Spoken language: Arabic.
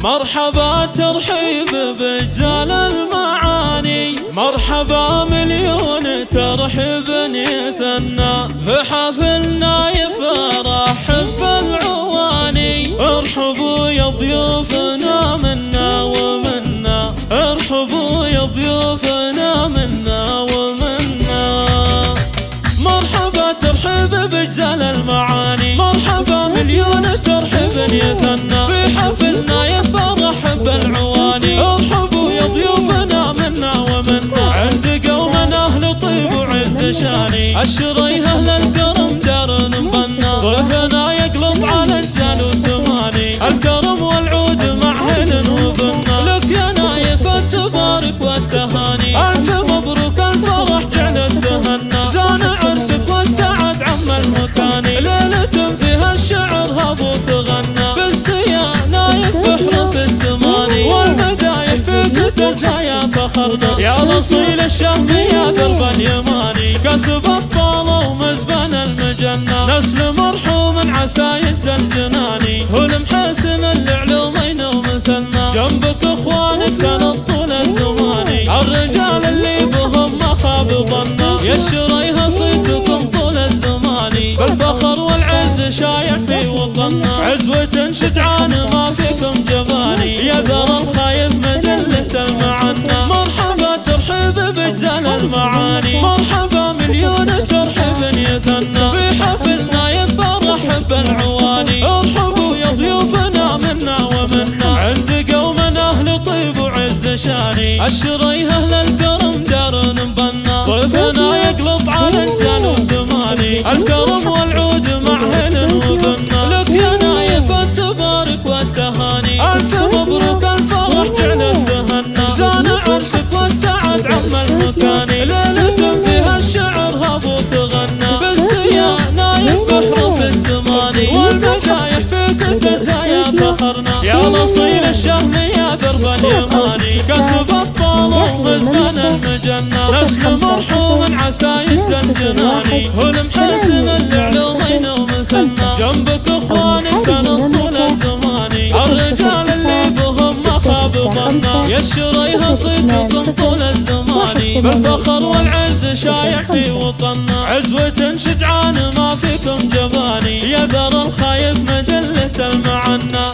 مرحبا ترحيب برجال المعاني، مرحبا مليون ترحيب يثنى في حفلنا يفرح بالعواني. ارحبوا يا ضيوفنا منا ومنا، ارحبوا يا ضيوفنا منا ومنا. مرحبا ترحيب برجال المعاني، مرحبا مليون ترحيب يثنى في حفلنا يفرح بالعواني. ارحبوا يا ضيوفنا منا ومنا، عند قومنا اهل طيب وعز شاني. الشري اهل الكرم دار مبنى، ضيفنا يقلط على الجال وسماني. الكرم والعود مع هل وبنا، لك يا نايف التبارك والتهاني. الف مبروك الفرح جعل التهنى، زان عرسك والسعد عم المكاني. ليلة فيها الشعر هض وتغنى، فزت يا نايف بحرف السماني. والمدايح فيك تزايا فخرنا، يا اصيل الشام يا درب اليماني. كسب الطالة ومزبن المجنة، نسل مرحوم عسى يجزى الجناني. هو المحسن العلومين ومسنى، جنبك اخوانك سند طول الزماني. الرجال اللي بهم ما خاب ظنا، يشريها صيتكم طول الزماني. بالفخر والعز شايع في وطننا، عزوة شجعان ما فيكم جباني. يا ذر الخايف مدلة المعنى، مرحبا ترحيب برجال المعاني. مرحبا مليون ترحيب يثنى في حفلنا يفرح بالعواني. ارحبوا يا ضيوفنا منا ومنا، عند قومنا اهل طيب وعز شاني. الشري اهل الكرم دار مبنى، ضيفنا يقلط على الجال وسماني. الكرم والعود مع هل وبنا، لك يا نايف التبارك والتهاني. الف مبروك الفرح جعل التهنى، زان عرسك والسعد عم المكاني. ليلة فيها الشعر هض وتغنى، فزت يا نايف بحرف السماني. والمدايح فيك تزايا فخرنا، يا الاصيل الشهم يا درب اليماني. كسب الطالة ومزبن المجنة، نسل مرحوم عسى يجزى الجناني. هو المحسن العلومين ومسنى، جنبك اخوانك سند طول الزماني. الرجال اللي بهم ما خاب ظنا، يشريها صيتكم طول الزماني. بالفخر والعز شايع في وطننا، عزوة شجعان ما فيكم جباني. يا ذر الخايف مدلة المعنى.